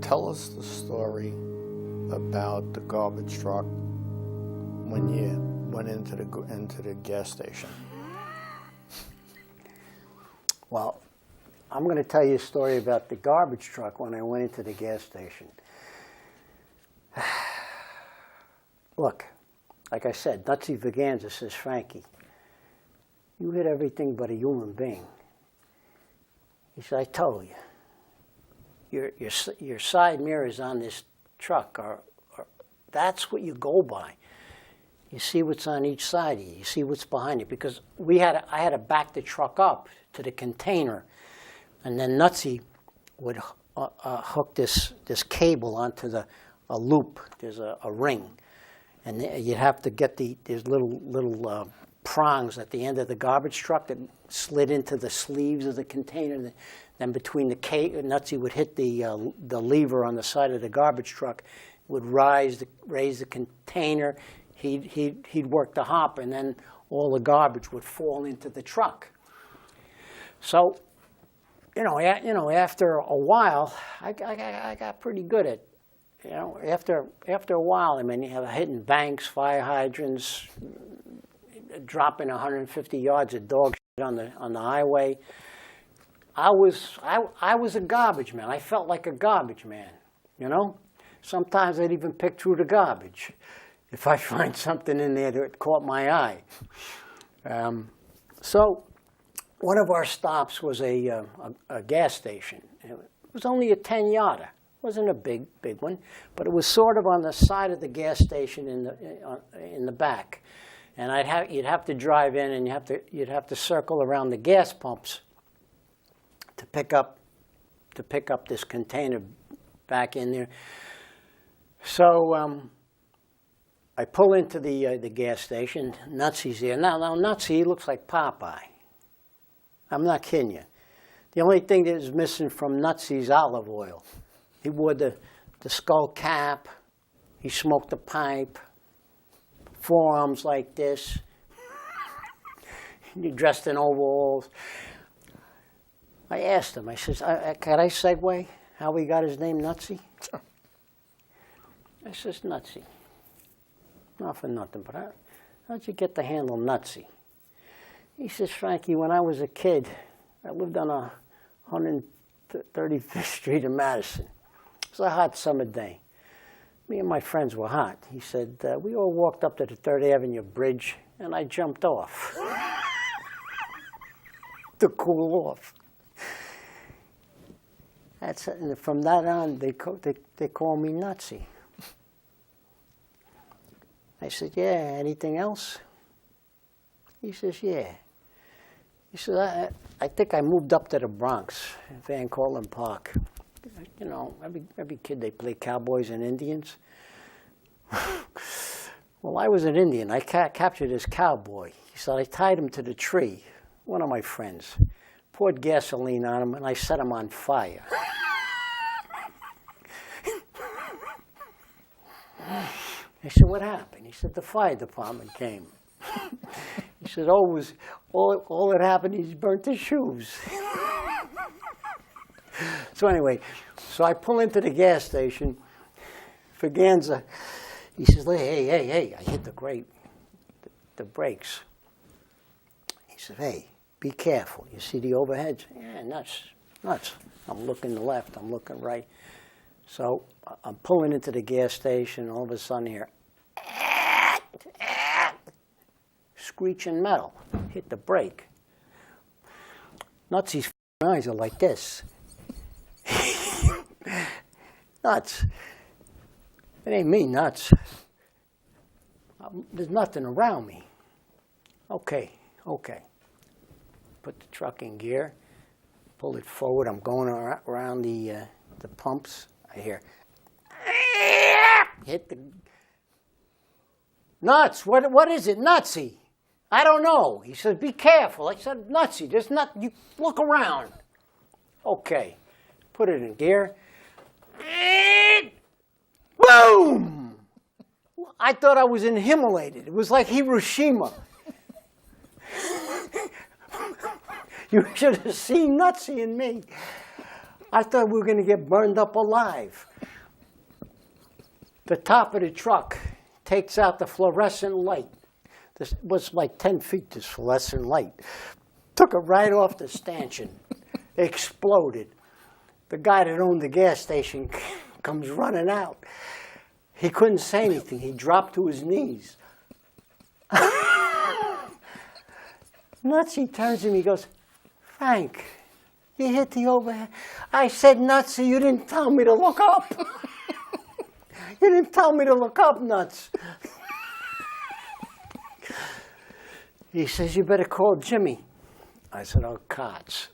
Tell us the story about the garbage truck when you went into the gas station. Well, I'm going to tell you a story about the garbage truck when I went into the gas station. Look, like I said, Nutsy Vaganza says, Frankie, you hit everything but a human being. He said, I told you, your side mirrors on this truck that's what you go by. You see what's on each side of you. You see what's behind you. Because I had to back the truck up to the container, and then Nutsy would hook this cable onto a loop. There's a ring, and you'd have to get there's little prongs at the end of the garbage truck that slid into the sleeves of the container. Then between the Nutsy would hit the lever on the side of the garbage truck, would raise the container. He'd work the hopper, and then all the garbage would fall into the truck. So, after a while, I got pretty good at, after a while. I mean, you have hitting banks, fire hydrants, dropping 150 yards of dog shit on the highway. I was a garbage man. I felt like a garbage man, Sometimes I'd even pick through the garbage if I find something in there that caught my eye. So one of our stops was a gas station. It was only a 10-yarder. It wasn't a big one, but it was sort of on the side of the gas station in the back. And you'd have to drive in, and you'd have to circle around the gas pumps to pick up this container back in there. So I pull into the gas station. Nutsy's there. Now Nutsy, he looks like Popeye. I'm not kidding you. The only thing that is missing from Nutsy's olive oil. He wore the skull cap. He smoked a pipe. Forearms like this. He dressed in overalls. I asked him. I says, "Can I segue how he got his name, Nutsy?" I says, "Nutsy. Not for nothing, but how'd you get the handle Nutsy?" He says, "Frankie, when I was a kid, I lived on 135th Street in Madison. It was a hot summer day. Me and my friends were hot." He said, "We all walked up to the 3rd Avenue Bridge, and I jumped off to cool off." And from that on, they call me Nutsy. I said, "Yeah, anything else?" He says, "Yeah." He says, I think I moved up to the Bronx, Van Cortlandt Park. Every kid, they play cowboys and Indians. Well, I was an Indian. I captured this cowboy. He said, I tied him to the tree, one of my friends, poured gasoline on him, and I set him on fire. I said, "What happened?" He said, "The fire department came." He said, all that happened is he burnt his shoes. So anyway, I pull into the gas station. Vaganza, he says, hey, I hit the brakes. He said, "Hey, be careful. You see the overheads?" "Yeah, nuts. I'm looking to the left, I'm looking right." So I'm pulling into the gas station, all of a sudden here, screeching metal, hit the brake. Nutsy's eyes are like this. Nuts. It ain't me, Nuts. There's nothing around me. Okay. Put the truck in gear, pull it forward. I'm going around the pumps. I hear, hit the... "Nuts, what is it, Nutsy?" "I don't know." He said, "Be careful." I said, "Nutsy, there's nothing. You look around." Okay, put it in gear. Boom! I thought I was immolated. It was like Hiroshima. You should have seen Nutsy and me. I thought we were going to get burned up alive. The top of the truck takes out the fluorescent light. This was like 10 feet, this fluorescent light. Took it right off the stanchion. Exploded. The guy that owned the gas station comes running out. He couldn't say anything. He dropped to his knees. Nutsy turns to me, he goes, Frank, you hit the overhead. I said, Nutsy, you didn't tell me to look up. You didn't tell me to look up, Nuts. He says, you better call Jimmy. I said, oh, Cots.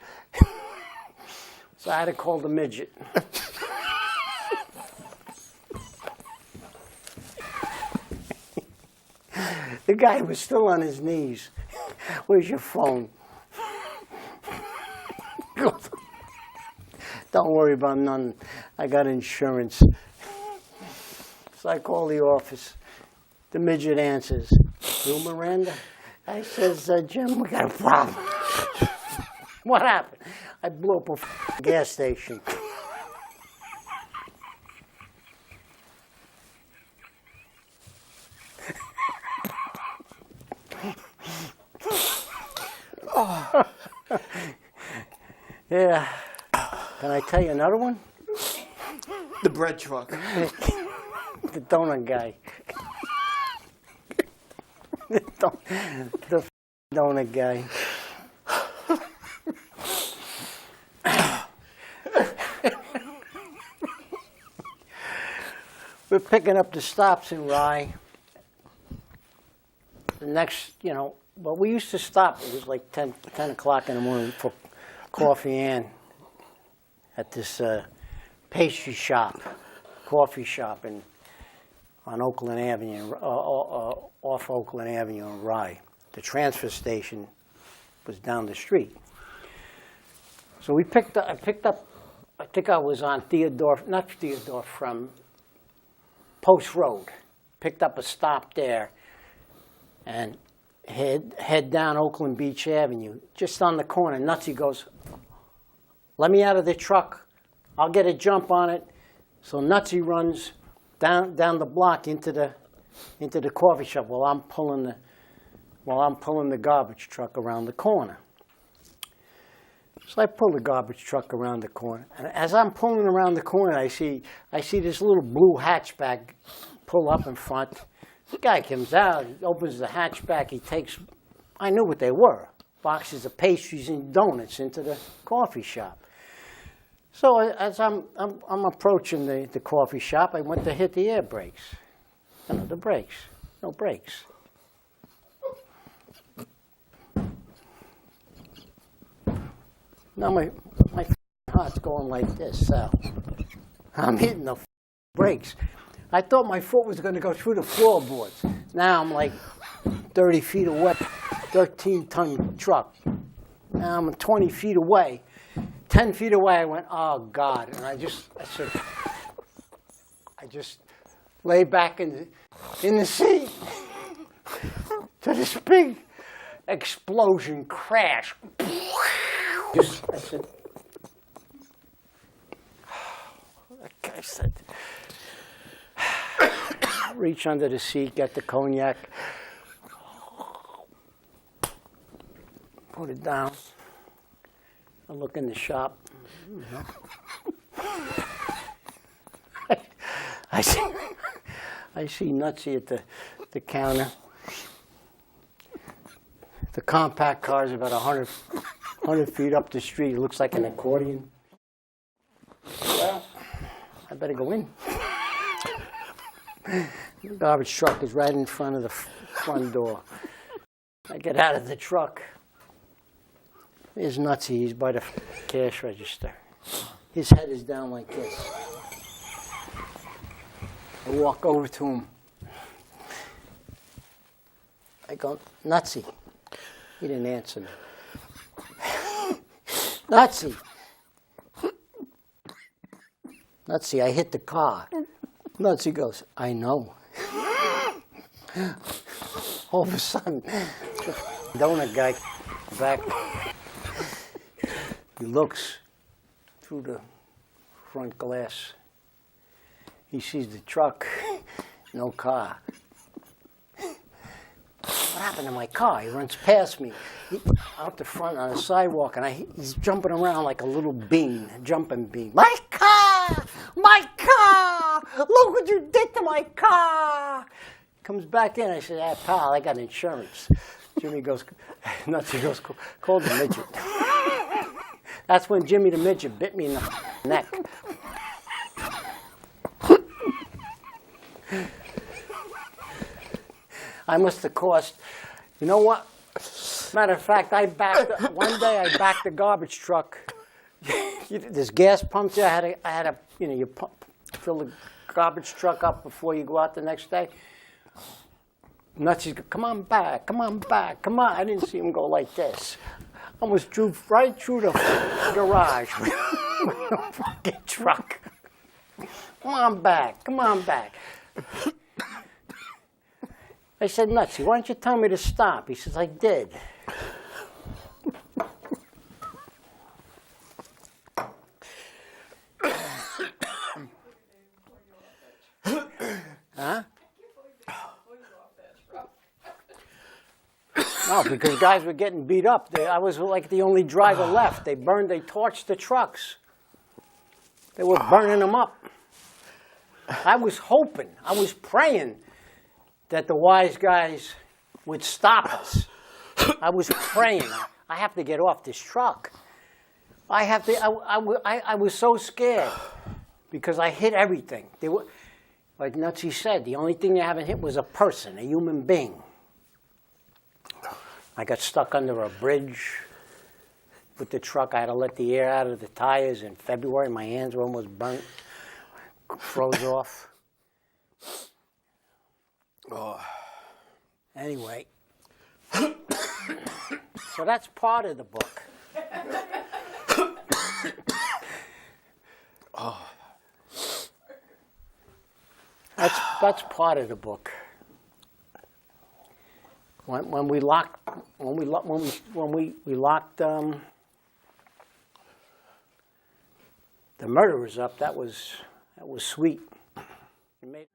So I had to call the midget. The guy was still on his knees. Where's your phone? Don't worry about none. I got insurance. So I call the office. The midget answers. You, Miranda? I says, Jim, we got a problem. What happened? I blew up a gas station. Yeah. Can I tell you another one? The bread truck. The donut guy. The donut guy. We're picking up the stops in Rye. The next, well, we used to stop. It was like 10 o'clock in the morning for coffee and at this pastry shop, coffee shop on Oakland Avenue, off Oakland Avenue in Rye. The transfer station was down the street. So I picked up, I think I was on not Theodore, from Post Road. Picked up a stop there and head down Oakland Beach Avenue. Just on the corner, Nutsy goes, let me out of the truck. I'll get a jump on it. So Nutsy runs down the block into the coffee shop while I'm pulling the garbage truck around the corner. So I pull the garbage truck around the corner, and as I'm pulling around the corner, I see this little blue hatchback pull up in front. The guy comes out, he opens the hatchback, he takes, I knew what they were, boxes of pastries and donuts into the coffee shop. So as I'm approaching the coffee shop, I went to hit the air brakes. The brakes, no brakes. Now my heart's going like this, Sal. I'm hitting the brakes. I thought my foot was going to go through the floorboards. Now I'm like 30 feet away, 13-ton truck. Now I'm 20 feet away. 10 feet away, I went, oh, God. And I just lay back in the seat to this big explosion crash. I said, I said, reach under the seat, get the cognac, put it down. I look in the shop. I see Nutsy at the counter. The compact car is about 100 feet up the street. It looks like an accordion. Well, I better go in. The garbage truck is right in front of the front door. I get out of the truck. There's Nutsy. He's by the cash register. His head is down like this. I walk over to him. I go, Nutsy. He didn't answer me. Nutsy. Nutsy, I hit the car. Nutsy goes, I know. All of a sudden, the donut guy back. He looks through the front glass. He sees the truck. No car. What happened to my car? He runs past me out the front on the sidewalk, and he's jumping around like a little bean, a jumping bean. My car! My car! Look what you did to my car! Comes back in. I said, "Hey, pal, I got insurance." Jimmy goes, Nutsy goes, "Call the midget." That's when Jimmy the midget bit me in the neck. I must have cost, you know what? Matter of fact, one day I backed the garbage truck. There's gas pumps there. I had a, you fill the garbage truck up before you go out the next day. Nutsy's go, "Come on back, come on back, come on." I didn't see him go like this. Almost drove right through the garage with the fucking truck. "Come on back, come on back." I said, "Nutsy, why don't you tell me to stop?" He says, "I did." Huh? No, because guys were getting beat up. I was like the only driver left. They torched the trucks. They were burning them up. I was hoping, I was praying that the wise guys would stop us. I was praying. I have to get off this truck. I was so scared because I hit everything. Like Nutsy said, the only thing they haven't hit was a person, a human being. I got stuck under a bridge with the truck. I had to let the air out of the tires in February. My hands were almost burnt, froze off. Oh. Anyway, so that's part of the book. Oh. That's part of the book. When we locked the murderers up, that was sweet. It made